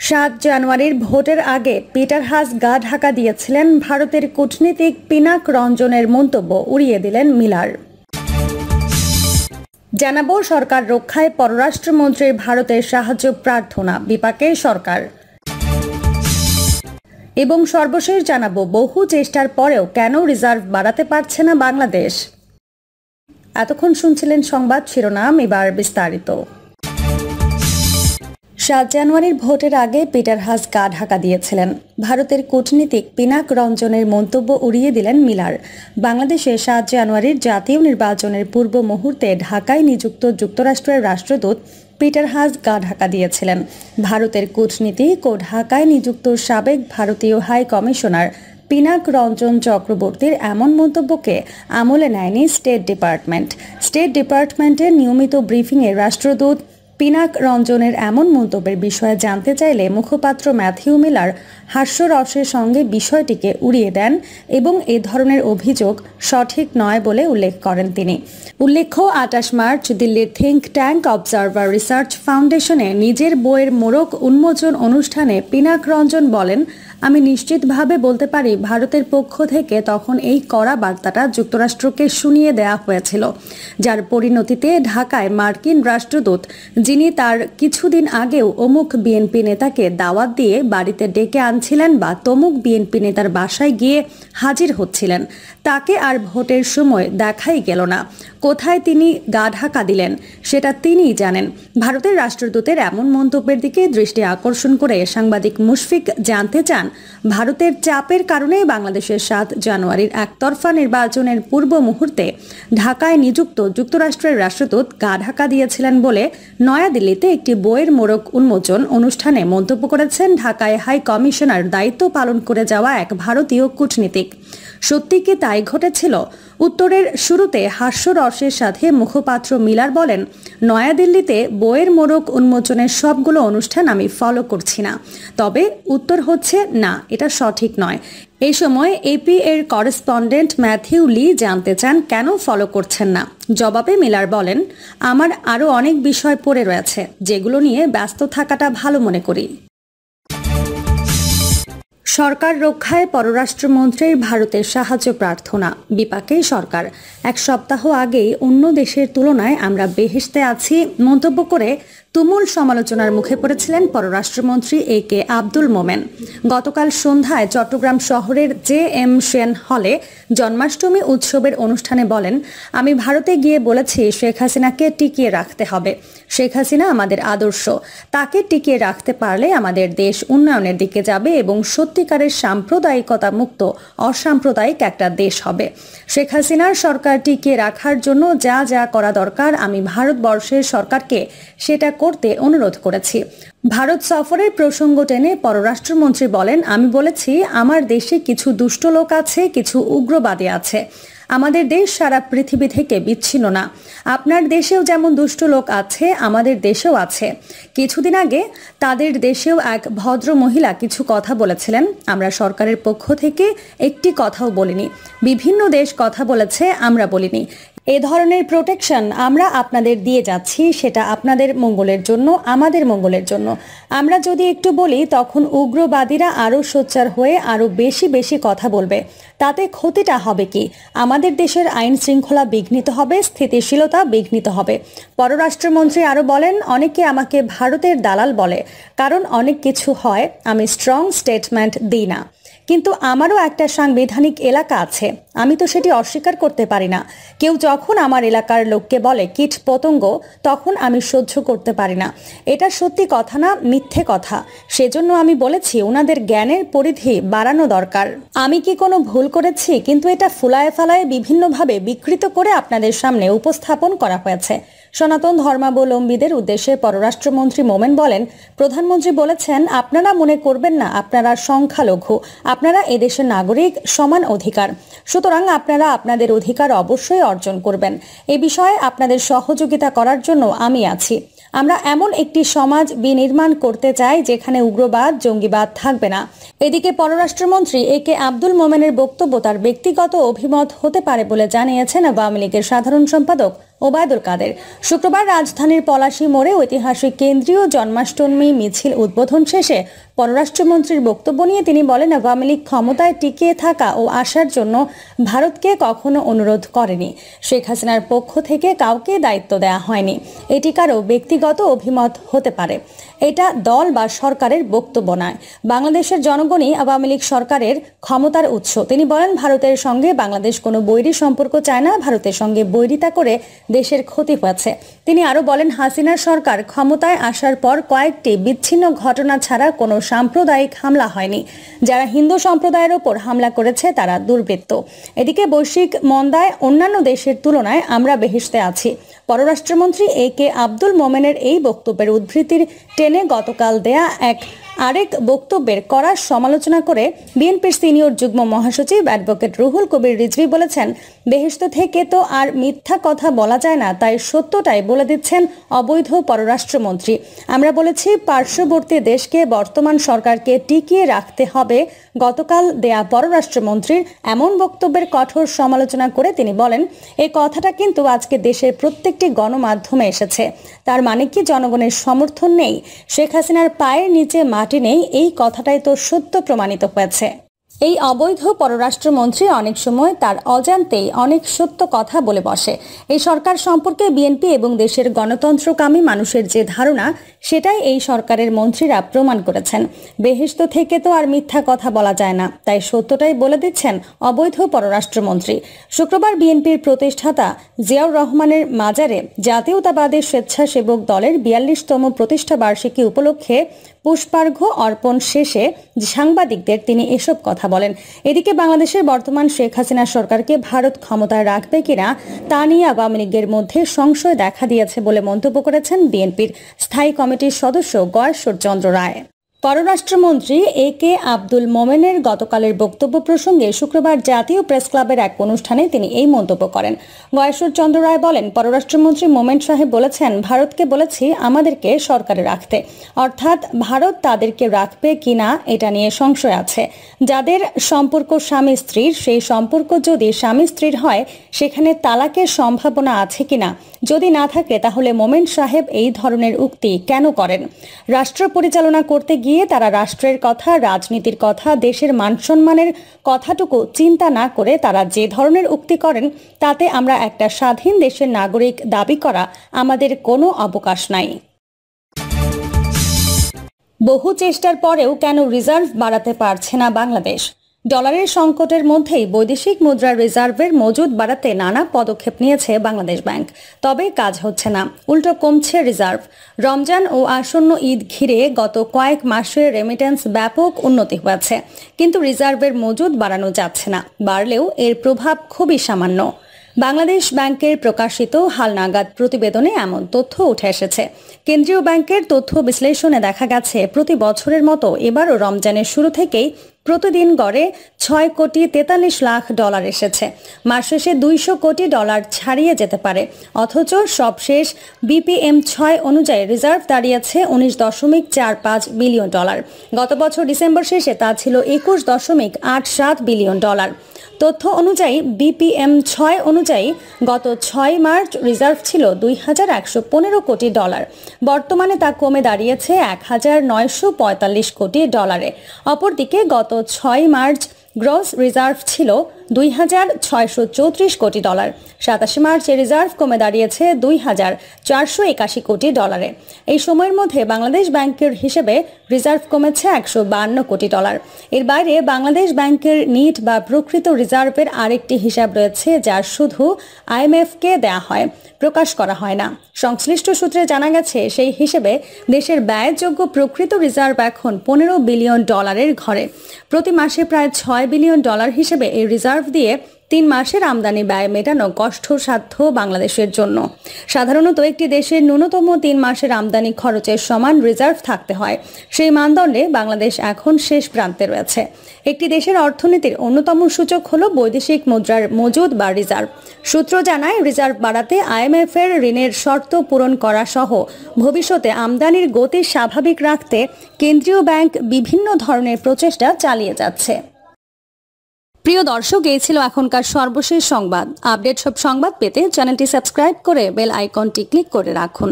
৭ জানুয়ারির ভোটের আগে পিটার হাস গা ঢাকা দিয়েছিলেন। ভারতের কূটনীতিক পিনাক রঞ্জনের মন্তব্য উড়িয়ে দিলেন মিলার। জানাবো সরকার রক্ষায় পররাষ্ট্রমন্ত্রীর ভারতের সাহায্য প্রার্থনা, বিপাকে সরকার। এবং সর্বশেষ জানাবো বহু চেষ্টার পরেও কেন রিজার্ভ বাড়াতে পারছে না বাংলাদেশ। এতক্ষণ শুনছিলেন সংবাদ শিরোনাম, এবার বিস্তারিত। ৭ জানুয়ারির ভোটের আগে পিটার হাস গা ঢাকা দিয়েছিলেন। ভারতের কূটনীতিক পিনাক রঞ্জনের মন্তব্য উড়িয়ে দিলেন মিলার। বাংলাদেশে ৭ জানুয়ারির জাতীয় নির্বাচনের পূর্ব মুহূর্তে ঢাকায় নিযুক্ত যুক্তরাষ্ট্রের রাষ্ট্রদূত পিটার হাস গা ঢাকা দিয়েছিলেন। ভারতের কূটনীতিক ও ঢাকায় নিযুক্ত সাবেক ভারতীয় হাই কমিশনার পিনাক রঞ্জন চক্রবর্তীর এমন মন্তব্যকে আমলে নেয়নি স্টেট ডিপার্টমেন্ট। স্টেট ডিপার্টমেন্টের নিয়মিত ব্রিফিংয়ে রাষ্ট্রদূত পিনাক রঞ্জনের এমন মন্তব্যের বিষয়ে জানতে চাইলে মুখপাত্র ম্যাথিউ মিলার হাস্যরসের সঙ্গে বিষয়টিকে উড়িয়ে দেন এবং এ ধরনের অভিযোগ সঠিক নয় বলে উল্লেখ করেন তিনি। উল্লেখ্য ২৮ মার্চ দিল্লির থিঙ্ক ট্যাঙ্ক অবজারভার রিসার্চ ফাউন্ডেশনে নিজের বইয়ের মোড়ক উন্মোচন অনুষ্ঠানে পিনাক রঞ্জন বলেন, আমি নিশ্চিতভাবে বলতে পারি ভারতের পক্ষ থেকে তখন এই কড়া বার্তাটা যুক্তরাষ্ট্রকে শুনিয়ে দেওয়া হয়েছিল, যার পরিণতিতে ঢাকায় মার্কিন রাষ্ট্রদূত, যিনি তার কিছুদিন আগেও অমুক বিএনপি নেতাকে দাওয়াত দিয়ে বাড়িতে ডেকে আনছিলেন বা তমুক বিএনপি নেতার বাসায় গিয়ে হাজির হচ্ছিলেন, তাকে আর ভোটের সময় দেখাই গেল না। কোথায় তিনি গা ঢাকা দিলেন সেটা তিনিই জানেন। ভারতের রাষ্ট্রদূতের এমন মন্তব্যের দিকে দৃষ্টি আকর্ষণ করে সাংবাদিক মুশফিক জানতে চান, ভারতের চাপের কারণে বাংলাদেশের ৭ জানুয়ারির একতরফা নির্বাচনের পূর্ব মুহূর্তে ঢাকায় নিযুক্ত যুক্তরাষ্ট্রের রাষ্ট্রদূত গা ঢাকা দিয়েছিলেন বলে নয়াদিল্লিতে একটি বইয়ের মোড়ক উন্মোচন অনুষ্ঠানে মন্তব্য করেছেন ঢাকায় হাই কমিশনার দায়িত্ব পালন করে যাওয়া এক ভারতীয় কূটনীতিক। সত্যি কি তাই ঘটেছিল? উত্তরের শুরুতে হাস্যরসের সাথে মুখপাত্র মিলার বলেন, নয়াদিল্লিতে বইয়ের মোড়ক উন্মোচনের সবগুলো অনুষ্ঠান আমি ফলো করছি না। তবে উত্তর হচ্ছে না, এটা সঠিক নয়। এই সময় এপি এর করেসপন্ডেন্ট ম্যাথিউ লি জানতে চান কেন ফলো করছেন না। জবাবে মিলার বলেন, আমার আরও অনেক বিষয় পড়ে রয়েছে যেগুলো নিয়ে ব্যস্ত থাকাটা ভালো মনে করি। সরকার রক্ষায় পররাষ্ট্রমন্ত্রীর ভারতের সাহায্য প্রার্থনা, বিপাকে সরকার। এক সপ্তাহ আগেই অন্য দেশের তুলনায় আমরা বেহেশতে আছি মন্তব্য করে তুমুল সমালোচনার মুখে পড়েছিলেন পররাষ্ট্রমন্ত্রী এ.কে আব্দুল মোমেন। গতকাল সন্ধ্যায় চট্টগ্রাম শহরের জে.এম. সেন হলে জন্মাষ্টমী উৎসবের অনুষ্ঠানে বলেন, আমি ভারতে গিয়ে বলেছি শেখ হাসিনাকে টিকিয়ে রাখতে হবে। শেখ হাসিনা আমাদের আদর্শ, তাকে টিকিয়ে রাখতে পারলে আমাদের দেশ উন্নয়নের দিকে যাবে এবং সত্যিকারের সাম্প্রদায়িকতা মুক্ত অসাম্প্রদায়িক একটা দেশ হবে। শেখ হাসিনার সরকার টিকিয়ে রাখার জন্য যা যা করা দরকার আমি ভারতবর্ষের সরকারকে সেটা করতে অনুরোধ করেছি। ভারত সফরের প্রসঙ্গ টেনে পররাষ্ট্রমন্ত্রী বলেন, আমি বলেছি আমার দেশে কিছু দুষ্ট লোক আছে, কিছু উগ্রবাদী আছে। আমাদের দেশ সারা পৃথিবী থেকে বিচ্ছিন্ন না। আপনার দেশেও যেমন দুষ্ট লোক আছে, আমাদের দেশেও আছে। কিছুদিন আগে তাদের দেশেও এক ভদ্র মহিলা কিছু কথা বলেছিলেন। আমরা সরকারের পক্ষ থেকে একটি কথাও বলিনি। বিভিন্ন দেশ কথা বলেছে, আমরা বলিনি। এ ধরনের প্রোটেকশন আমরা আপনাদের দিয়ে যাচ্ছি, সেটা আপনাদের মঙ্গলের জন্য, আমাদের মঙ্গলের জন্য। আমরা যদি একটু বলি তখন উগ্রবাদীরা আরও সোচ্চার হয়ে আরও বেশি বেশি কথা বলবে। তাতে ক্ষতিটা হবে কি? আমাদের দেশের আইন শৃঙ্খলা বিঘ্নিত হবে, স্থিতিশীলতা বিঘ্নিত হবে। পররাষ্ট্রমন্ত্রী আরও বলেন, অনেকে আমাকে ভারতের দালাল বলে, কারণ অনেক কিছু হয় আমি স্ট্রং স্টেটমেন্ট দিই না। কিন্তু আমারও একটা সাংবিধানিক এলাকা আছে, আমি তো সেটি অস্বীকার করতে পারি না। কেউ যখন আমার এলাকার লোককে বলে কীট পতঙ্গ, তখন আমি সহ্য করতে পারি না। এটা সত্যি কথা না, মিথ্যে কথা। সেজন্য আমি বলেছি ওনাদের জ্ঞানের পরিধি বাড়ানো দরকার। আমি কি কোনো ভুল করেছি? কিন্তু এটা ফুলায় ফালায় বিভিন্নভাবে বিকৃত করে আপনাদের সামনে উপস্থাপন করা হয়েছে। সনাতন ধর্মাবলম্বীদের উদ্দেশ্যে পররাষ্ট্রমন্ত্রী মোমেন বলেন, প্রধানমন্ত্রী বলেছেন, আপনারা মনে করবেন না আপনারা সংখ্যালঘু, আপনারা এদেশের নাগরিক, সমান অধিকার। সুতরাং আপনারা আপনাদের অধিকার অবশ্যই অর্জন করবেন। এ বিষয়ে আপনাদের সহযোগিতা করার জন্য আমি আছি। আমরা এমন একটি সমাজ বিনির্মাণ করতে চাই যেখানে উগ্রবাদ, জঙ্গিবাদ থাকবে না। এদিকে পররাষ্ট্রমন্ত্রী এ.কে আব্দুল মোমেনের বক্তব্য তার ব্যক্তিগত অভিমত হতে পারে বলে জানিয়েছেন আওয়ামী লীগের সাধারণ সম্পাদক ওবায়দুল কাদের। শুক্রবার রাজধানীর পলাশী মোড়ে ঐতিহাসিক কেন্দ্রীয় জন্মাষ্টমী মিছিল উদ্বোধন শেষে পররাষ্ট্রমন্ত্রীর বক্তব্য নিয়ে তিনি বলেন, আওয়ামী লীগ ক্ষমতায় টিকিয়ে থাকা ও আসার জন্য ভারতকে কখনো অনুরোধ করেনি। শেখ হাসিনার পক্ষ থেকে কাউকে দায়িত্ব দেওয়া হয়নি। এটি কারো ব্যক্তিগত অভিমত হতে পারে, এটা দল বা সরকারের বক্তব্য নয়। বাংলাদেশের জনগণই আওয়ামী লীগ সরকারের ক্ষমতার উৎস। তিনি বলেন, ভারতের সঙ্গে বাংলাদেশ কোনো বৈরী সম্পর্ক চায় না, ভারতের সঙ্গে বৈরিতা করে দেশের ক্ষতি হয়েছে। তিনি আরো বলেন, হাসিনার সরকার ক্ষমতায় আসার পর কয়েকটি বিচ্ছিন্ন ঘটনা ছাড়া কোনো সাম্প্রদায়িক হামলা হয়নি। যারা হিন্দু সম্প্রদায়ের ওপর হামলা করেছে তারা দুর্বৃত্ত। এদিকে বৈশ্বিক মন্দায় অন্যান্য দেশের তুলনায় আমরা বেহেশতে আছি। পররাষ্ট্রমন্ত্রী এ.কে আব্দুল মোমেনের এই বক্তব্যের উদ্ধৃতির টেনে গতকাল দেয়া আরেক বক্তব্যের কড়া সমালোচনা করে বিএনপির সিনিয়র যুগ্ম মহাসচিব অ্যাডভোকেট রুহুল কবির রিজভী বলেছেন, বেহেশত থেকে তো আর মিথ্যা কথা বলা যায় না, তাই সত্যটাই বলে দিচ্ছেন অবৈধ পররাষ্ট্রমন্ত্রী। আমরা বলেছি পার্শ্ববর্তী দেশকে বর্তমান সরকারকে টিকিয়ে রাখতে হবে। গতকাল দেয়া পররাষ্ট্রমন্ত্রীর এমন বক্তব্যের কঠোর সমালোচনা করে তিনি বলেন, এই কথাটা কিন্তু আজকে দেশের প্রত্যেকটি গণমাধ্যমে এসেছে। তার মানে কি জনগণের সমর্থন নেই? শেখ হাসিনার পায়ের নিচে মাটি নেই, এই কথাটাই তো সত্য প্রমাণিত হয়েছে। এই অবৈধ পররাষ্ট্রমন্ত্রী অনেক সময় তার অজান্তেই অনেক সত্য কথা বলে বসে। এই সরকার সম্পর্কে বিএনপি এবং দেশের গণতন্ত্রকামী মানুষের যে ধারণা, সেটাই এই সরকারের মন্ত্রীরা প্রমাণ করেছেন। বেহেশত থেকে তো আর মিথ্যা কথা বলা যায় না, তাই সত্যটাই বলে দিচ্ছেন অবৈধ পররাষ্ট্রমন্ত্রী। শুক্রবার বিএনপির প্রতিষ্ঠাতা জিয়াউর রহমানের মাজারে জাতীয়তাবাদী স্বেচ্ছাসেবক দলের ৪২তম প্রতিষ্ঠা বার্ষিকী উপলক্ষে পুষ্পার্ঘ্য অর্পণ শেষে সাংবাদিকদের তিনি এসব কথা বলেন। এদিকে বাংলাদেশের বর্তমান শেখ হাসিনা সরকারকে ভারত ক্ষমতায় রাখবে কিনা তা নিয়ে আওয়ামী লীগের মধ্যে সংশয় দেখা দিয়েছে বলে মন্তব্য করেছেন বিএনপির স্থায়ী কমিটির সদস্য গয়েশ্বর চন্দ্র রায়। পররাষ্ট্রমন্ত্রী এ.কে আব্দুল মোমেনের গতকালের বক্তব্য প্রসঙ্গে শুক্রবার জাতীয় প্রেস ক্লাবের এক অনুষ্ঠানে তিনি এই মন্তব্য করেন। গয়েশ্বর চন্দ্র রায় বলেন, পররাষ্ট্রমন্ত্রী মোমেন সাহেব বলেছেন, ভারতকে বলেছি আমাদেরকে সরকারে রাখতে, অর্থাৎ ভারত তাদেরকে রাখবে কিনা এটা নিয়ে সংশয় আছে। যাদের সম্পর্ক স্বামী স্ত্রীর, সেই সম্পর্ক যদি স্বামী স্ত্রীর হয়, সেখানে তালাকের সম্ভাবনা আছে কিনা? যদি না থাকে তাহলে মোমেন সাহেব এই ধরনের উক্তি কেন করেন? রাষ্ট্র পরিচালনা করতে গিয়ে তারা রাষ্ট্রের কথা, রাজনীতির কথা, দেশের মানসম্মানের কথাটুকু চিন্তা না করে তারা যে ধরনের উক্তি করেন, তাতে আমরা একটা স্বাধীন দেশের নাগরিক দাবি করা আমাদের কোনো অবকাশ নাই। বহু চেষ্টার পরেও কেন রিজার্ভ বাড়াতে পারছে না বাংলাদেশ? ডলারের সংকটের মধ্যেই বৈদেশিক মুদ্রার রিজার্ভের মজুদ বাড়াতে নানা পদক্ষেপ নিয়েছে বাংলাদেশ ব্যাংক, তবে কাজ হচ্ছে না, উল্টো কমছে রিজার্ভ। রমজান ও আসন্ন ঈদ ঘিরে গত কয়েক মাসের রেমিটেন্স ব্যাপক উন্নতি হয়েছে, কিন্তু রিজার্ভের মজুদ বাড়ানো যাচ্ছে না, বাড়লেও এর প্রভাব খুবই সামান্য। বাংলাদেশ ব্যাংকের প্রকাশিত হালনাগাদ প্রতিবেদনে এমন তথ্য উঠে এসেছে। কেন্দ্রীয় ব্যাংকের তথ্য বিশ্লেষণে দেখা গেছে, প্রতি বছরের মতো এবারও রমজানের শুরু থেকেই প্রতিদিন গড়ে ৬ কোটি ৪৩ লাখ ডলার এসেছে। মাস শেষে ২০০ কোটি ডলার ছাড়িয়ে যেতে পারে। অথচ সবশেষ BPM-6 অনুযায়ী রিজার্ভ দাঁড়িয়েছে ১৯.৪৫ বিলিয়ন ডলার। গত বছর ডিসেম্বর শেষে তা ছিল ২১.৮৭ বিলিয়ন ডলার। তথ্য অনুযায়ী BPM-6 অনুযায়ী গত ৬ মার্চ রিজার্ভ ছিল ২,১১৫ কোটি ডলার। বর্তমানে তা কমে দাঁড়িয়েছে ১,৯৪৫ কোটি ডলারে। অপরদিকে গত ৬ মার্চ গ্রস রিজার্ভ ছিল ২,৬৩৪ কোটি ডলার। ২৭ মার্চ এ রিজার্ভ কমে দাঁড়িয়েছে ২,৪৮১ কোটি ডলারে। এই সময়ের মধ্যে বাংলাদেশ ব্যাংকের হিসেবে রিজার্ভ কমেছে ১৫২ কোটি ডলার। এর বাইরে বাংলাদেশ ব্যাংকের নিট বা প্রকৃত রিজার্ভের আরেকটি হিসাব রয়েছে, যা শুধু IMF-কে দেয়া হয়, প্রকাশ করা হয় না। সংশ্লিষ্ট সূত্রে জানা গেছে, সেই হিসেবে দেশের ব্যয়যোগ্য প্রকৃত রিজার্ভ এখন ১৫ বিলিয়ন ডলারের ঘরে। প্রতি মাসে প্রায় ৬ বিলিয়ন ডলার হিসেবে এই রিজার্ভ দিয়ে ৩ মাসের আমদানি ব্যয় মেটানো কষ্টসাধ্য বাংলাদেশের জন্য। সাধারণত একটি দেশের ন্যূনতম ৩ মাসের আমদানি খরচের সমান রিজার্ভ থাকতে হয়। সেই মানদণ্ডে বাংলাদেশ এখন শেষ প্রান্তে রয়েছে। একটি দেশের অর্থনীতির অন্যতম সূচক হলো বৈদেশিক মুদ্রার মজুদ বা রিজার্ভ। সূত্র জানায়, রিজার্ভ বাড়াতে IMF-এর ঋণের শর্ত পূরণ করা সহ ভবিষ্যতে আমদানির গতি স্বাভাবিক রাখতে কেন্দ্রীয় ব্যাংক বিভিন্ন ধরনের প্রচেষ্টা চালিয়ে যাচ্ছে। প্রিয় দর্শক, এই ছিল এখনকার সর্বশেষ সংবাদ। আপডেট সব সংবাদ পেতে চ্যানেলটি সাবস্ক্রাইব করে বেল আইকনটি ক্লিক করে রাখুন।